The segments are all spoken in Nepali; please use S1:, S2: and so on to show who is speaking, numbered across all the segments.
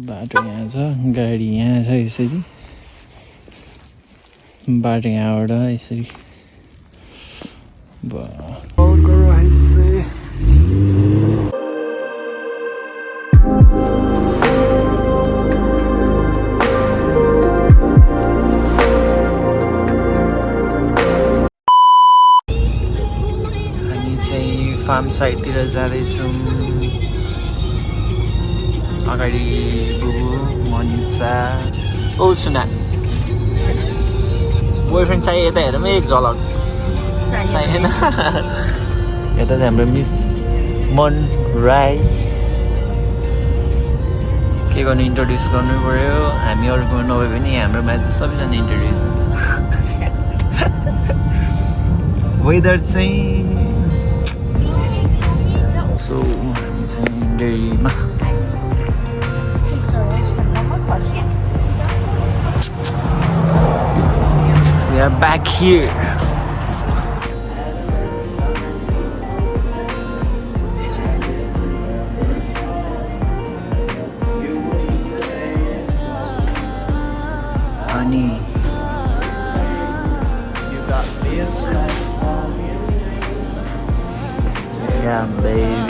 S1: बाटो यहाँ छ, गाडी यहाँ छ, यसरी बाटो यहाँबाट यसरी हामी चाहिँ फार्म साइडतिर जाँदैछौँ। अगाडि बुबु, मनिषा, ओ सुना बोयफ्रेन्ड चाहिए यता हेरौँ एक झलक चाहिएन। यता चाहिँ हाम्रो मिस मन राई के गर्नु इन्ट्रोड्युस गर्नु पर्यो। हामी अरूकोमा नभए पनि हाम्रोमा त सबैजना इन्ट्रोड्युस हुन्छ। वेदर चाहिँ सो हामी चाहिँ डेरीमा we are back here. Honey, you got this? Yeah, baby.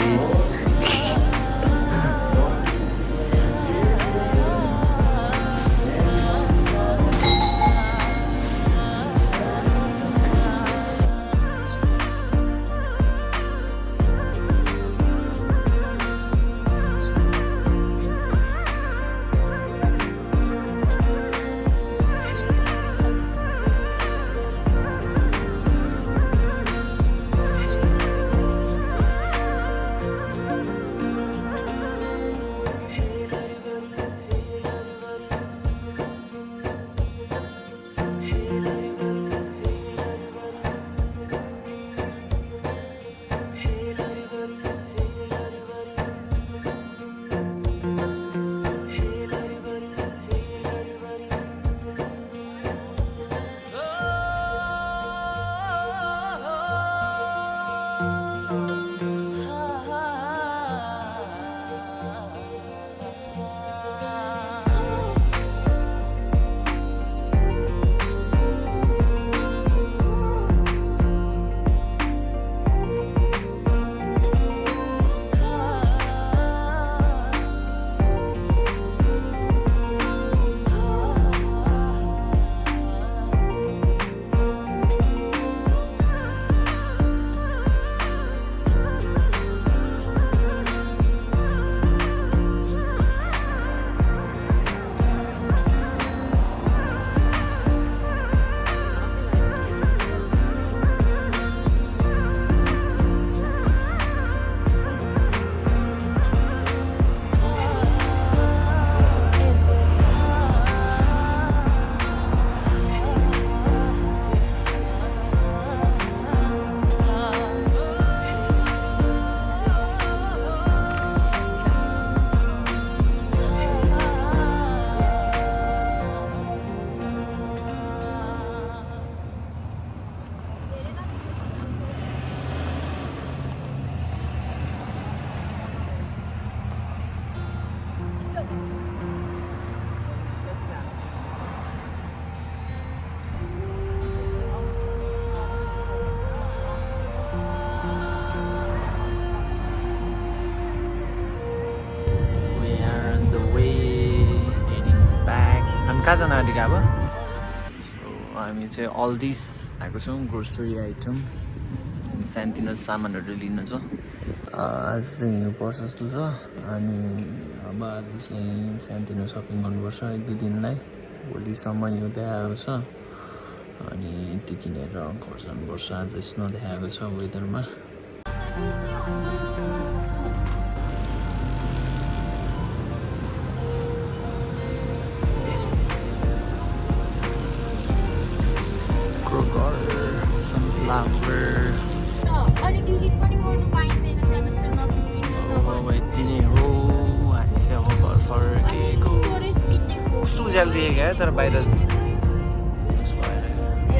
S1: कहाँ जान आँटेको अब? सो हामी चाहिँ अल दिस आएको छौँ, ग्रोसरी आइटम सानोतिनो सामानहरू लिनु छ। आज चाहिँ हिउँ पर्छ जस्तो छ अनि अब आज चाहिँ सानोतिनो सपिङ गर्नुपर्छ एक दुई दिनलाई। भोलिसम्म हिउँ देखाएको छ अनि त्यो किनेर घर जानुपर्छ। आज स्नो देखाएको छ वेदरमा। Sunflower.
S2: अनि ड्युटी पनि गर्नु पाइँदैन सेमेस्टर नसकिन्छ जब
S1: यति नै हो। हामी चाहिँ अब घर फर्केको।
S2: स्टोरेज किनेको
S1: कस्तो उज्यालो देखेको क्या तर बाहिर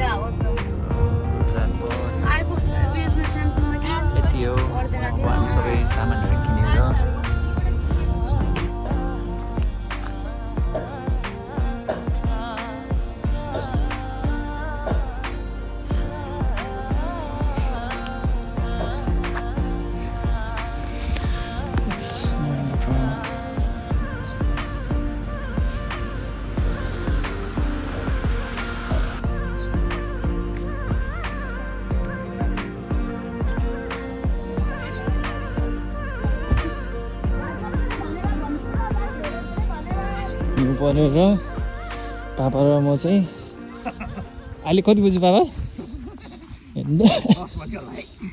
S2: या हो त आइफोन उयसमा स्यामसङमा किन्छ
S1: यति हो। हामी सबै सामानहरू किनेर हिँड्नु पऱ्यो र पापा र म चाहिँ अहिले कति बजी पापा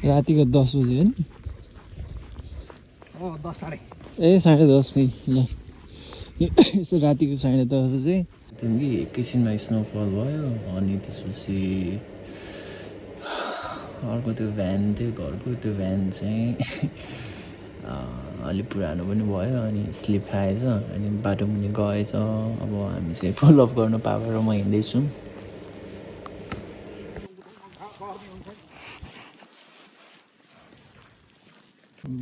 S1: रातिको 10 बजी होइन ए 10:30 ल यसो रातिको 10:30 बजे तिमी एकैछिनमा स्नोफल भयो अनि त्यसपछि अर्को त्यो भ्यान थियो घरको त्यो भ्यान चाहिँ अलिक पुरानो पनि भयो अनि स्लिप खाएछ अनि बाटो पनि गएछ अब हामी चाहिँ फलोअप गर्न पापा र म हिँड्दैछौँ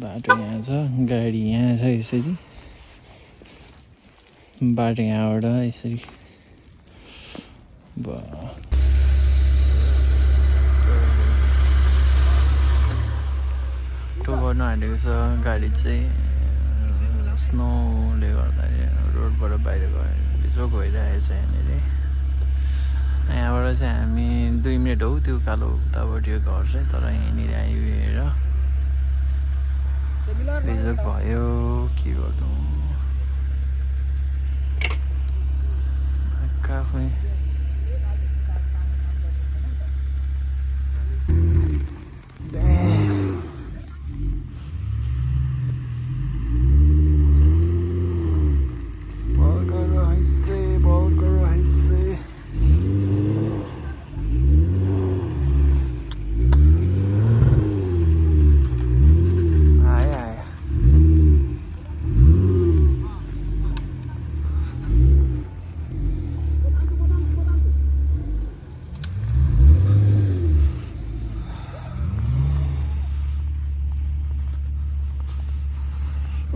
S1: बाटो यहाँ छ गाडी यहाँ छ यसरी बाटो यहाँबाट यसरी टो गर्न आँटेको छ गाडी चाहिँ स्नोले गर्दाखेरि रोडबाट बाहिर गयो बिचमा गइरहेको छ यहाँनिर यहाँबाट चाहिँ हामी 2 मिनट हो त्यो कालो उतापट्टि घर चाहिँ तर यहाँनिर आइपुगेर बिजोग भयो के गर्नु आफै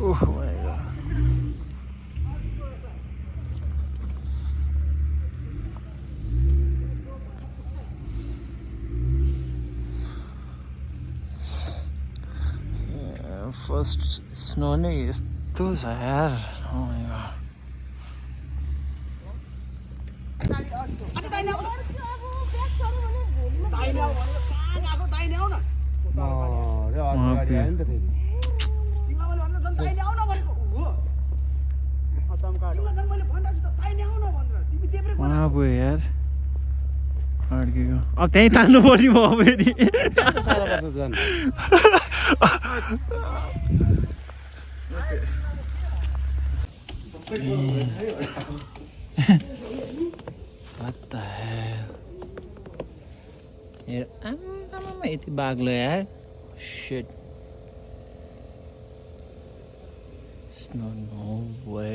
S1: Oh my god. First snow नै यस्तो छ यार oh my god. यार अड्केको अब त्यहीँ तान्नु पर्ने भयो फेरि आमामा यति बाग्लो यार शिट स्नो नो वे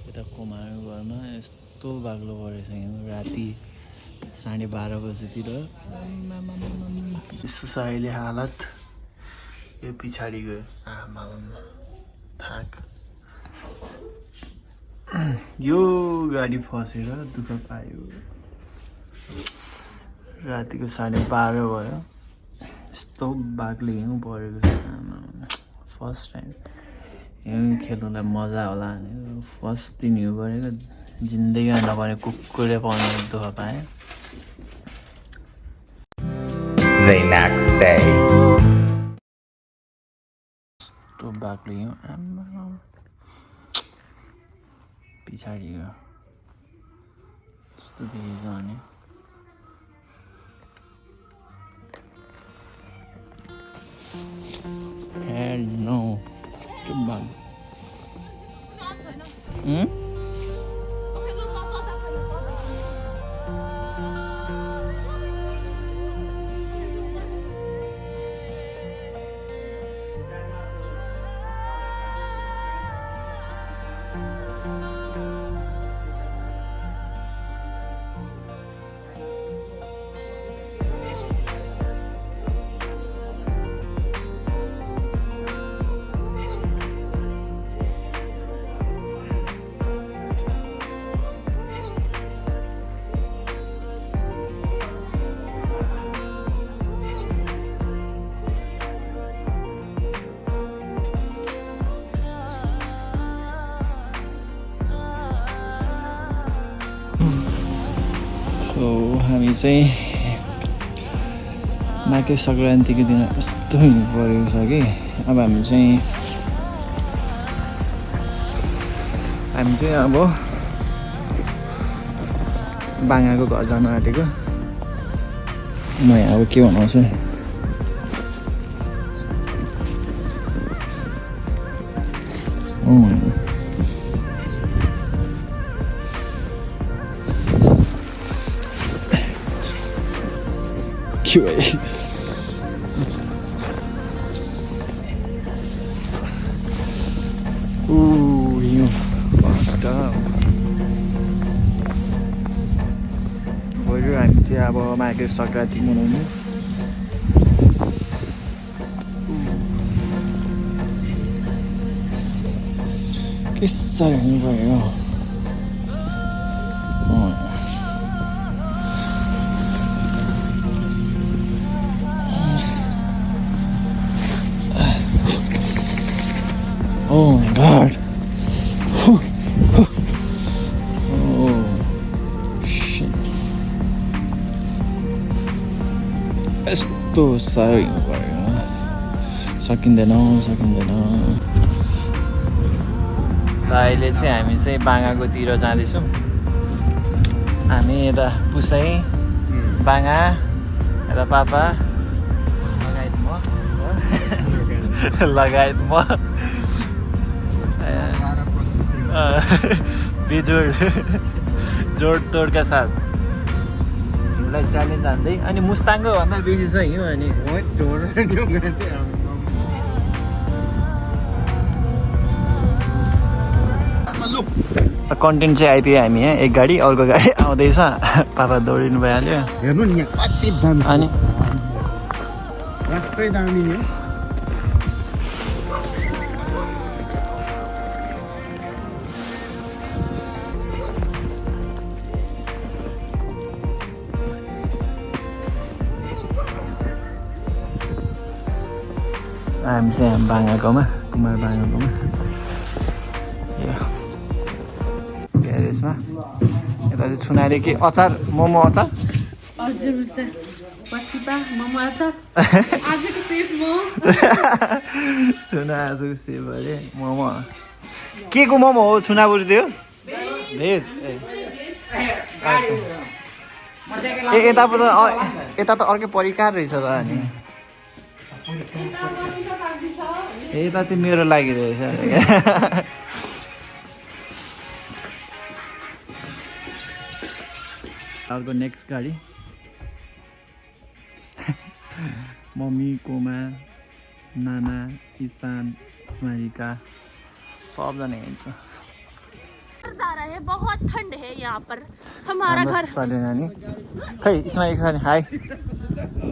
S1: यता कुमारको घरमा यस्तो बाग्लो परेछ राति 12:30 बजीतिर यस्तो छ अहिले हालत यो पछाडि गयो आमा थाक यो गाडी फसेर दुःख पायो रातिको 12:30 भयो यस्तो बाग्लो हिउँ परेको छ आमा फर्स्ट टाइम हिउँ खेल्नुलाई मजा होला भने फर्स्ट दिन हिउँ परेको जिन्दगीमा नपाउने कुकुरले पाउने दुःख पाएँ
S3: The next day.
S1: यस्तो बाग्लो हिउँ आमा पछाडि गयो यस्तो देखेको भने Hell no. Too bad. हामी चाहिँ माघे सङ्क्रान्तिको दिन यस्तो हिउँ परेको छ कि अब हामी चाहिँ हामी चाहिँ अब बाङ्गाको घर जानु आँटेको म यहाँ अब के बनाउँछु के भयो भयो हामी चाहिँ अब माघे सङ्क्रान्ति मनाउनु के साह्रो हुनुभयो Oh my god. Oh shit. यस्तो साह्रो हिँड्नु पर्यो सकिँदैन र अहिले चाहिँ हामी चाहिँ बाङ्गाकोतिर जाँदैछौँ हामी यता पुसै बाङ्गा यता पापा लगायत म बेजोड जोडतोडका साथ हिउँलाई च्यालेन्ज हान्दै अनि मुस्ताङको भन्दा बेसी छ हिउँ अनि कन्टेन्ट चाहिँ आइपुग्यो हामी यहाँ एक गाडी अर्को गाडी आउँदैछ पापा दौडिनु भइहाल्यो
S4: हेर्नु नि यहाँ कति दामी
S1: अनि
S4: राष्ट्रै दामी हो
S1: हामी चाहिँ बाङ्गाकोमा कुमार बाङ्गाकोमा यो ग्यारेजमा यता चाहिँ छुनाले के अचार मोमो अचार
S5: हजुर हुन्छ पछिपा मोमो अचार आजको सेफ म
S1: छुना आजको सेभ अरे मोमो के को मोमो हो छुनापुरी त्यो भेज ए यता त अर्कै परिकार रहेछ त अनि यता चाहिँ मेरो लागि रहेछ अर्को नेक्स्ट गाडी मम्मी कोमा नाना ईशान स्मारिका सबजना हिँड्छ
S5: जा रहा है बहुत ठंड है यहाँ पर हमारा घर
S1: नानी खै स्मारिका सानी हाई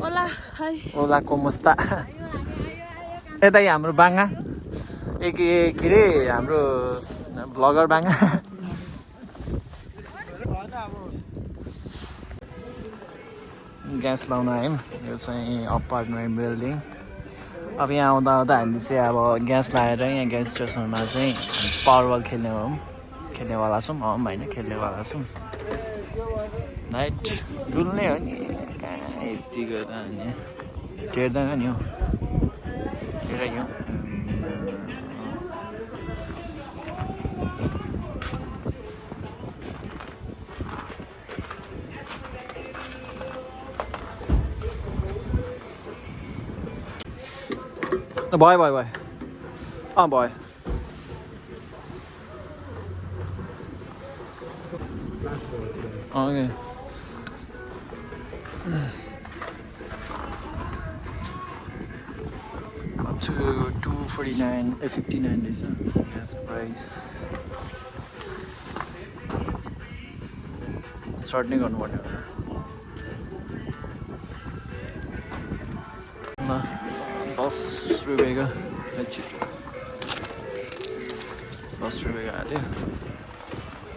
S5: ओला हाय
S1: ओलाको मुस्ता यता हाम्रो बाङ्गा के अरे हाम्रो भ्लगर बाङ्गा ग्यास लाउन आयौँ यो चाहिँ अपार्टमेन्ट बिल्डिङ अब यहाँ आउँदा हामी चाहिँ अब ग्यास लाएर यहाँ ग्यास स्टेसनमा चाहिँ पावरबल खेल्नेवाला छौँ होइन खेल्नेवाला छौँ नाइट डुल्ने हो नि कहाँ यतिको त अनि टेर्दैन नि हौ टेराइयो भयो भयो ओके up to 249 रहेछ ग्यास प्राइस सर्ट नै गर्नुपर्ने होला ल 10 रुपियाँको छिटो 10 रुपियाँको हाल्यो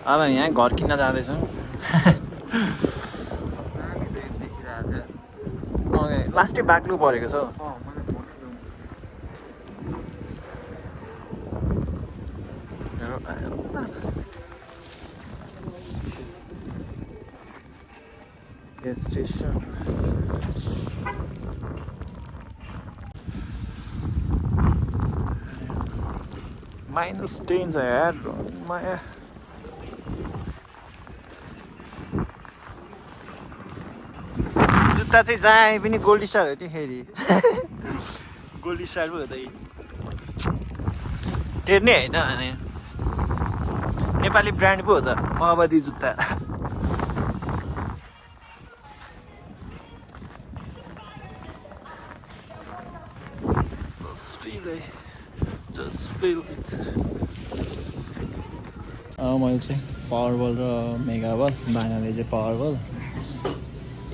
S1: अब यहाँ घर किन्न जाँदैछौँ लास्टै बाक्लो परेको छ gas station माइनस 10 छ यार माया जुत्ता चाहिँ जहाँ पनि गोल्डी स्टार हो नि फेरि गोल्डी स्टार पो हो त टेर्ने होइन अनि नेपाली ब्रान्ड पो हो त माओवादी जुत्ता मैले चाहिँ पावर बल र मेगा बल बानाले चाहिँ पावर बल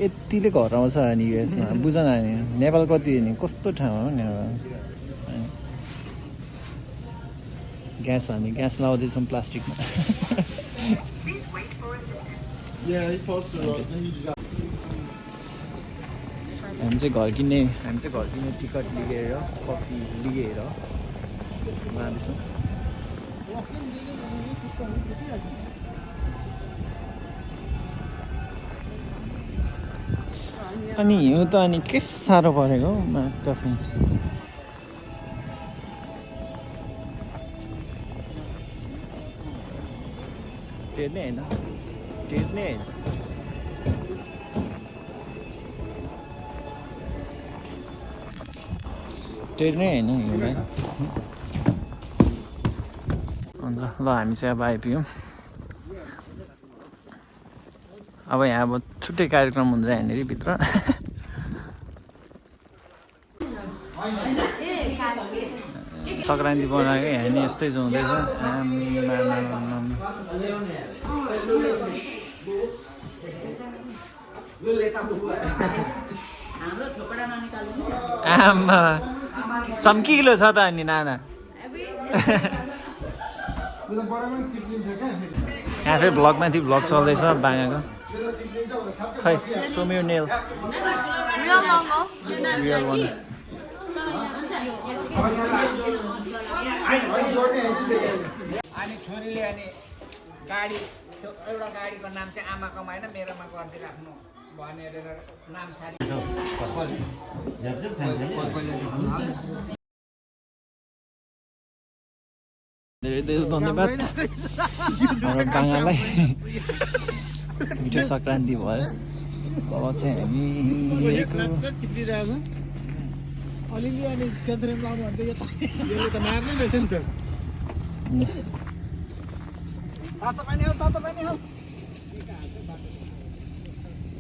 S1: यतिले घर आउँछ अनि युएसमा बुझ न नि नेपाल कति नि कस्तो ठाउँ हो नेपाल ग्यास हामी ग्यास लाउँदैछौँ प्लास्टिकमा हामी चाहिँ घर किन्ने टिकट लिएर कफी लिएर लाँदैछौँ अनि हिउँ त अनि के साह्रो परेको हौ कफी टेर्ने होइन हिउँलाई अन्त ल हामी चाहिँ अब आइपुग्यौँ अब यहाँ अब छुट्टै कार्यक्रम हुन्छ यहाँनिर भित्र सङ्क्रान्ति बनाएको यहाँ नि यस्तै हुँदैछ आमा चम्किलो छ त अनि नाना यहाँ फेरि भ्लगमाथि भ्लग चल्दैछ बाँगाको खै show me your nails
S2: Real long हो
S1: real one
S4: अनि छोरीले अनि गाडी त्यो एउटा गाडीको नाम चाहिँ आमा कमाएन मेरोमा गर्दै राख्नु भनेर नाम सारी
S1: धेरै धेरै धन्यवाद हाम्रो बाङ्गालाई मिठो सङ्क्रान्ति भयो अब चाहिँ हामी
S4: अलिअलि अनि सेन्थ्रेम लाउनु भन्दै यसले त मार्नै रहेछ नि त तातो पानी आऊ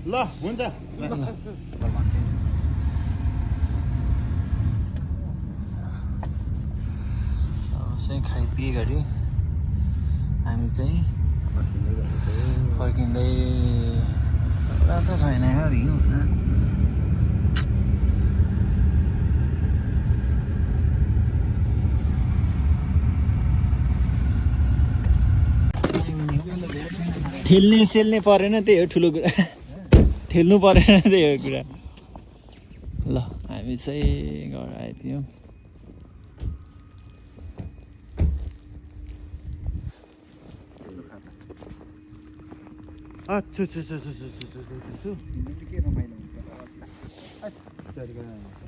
S4: ल हुन्छ
S1: चाहिँ खाइपिए गऱ्यो हामी चाहिँ फर्किँदै रातो छैन यार हिउँ ठेल्ने सेल्ने परेन त्यही हो ठुलो कुरा ठेल्नु परेन त्यही हो कुरा ल हामी चाहिँ घर आइपुग्यौँ
S4: अच्छा के रमाइलो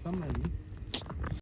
S4: हुन्छ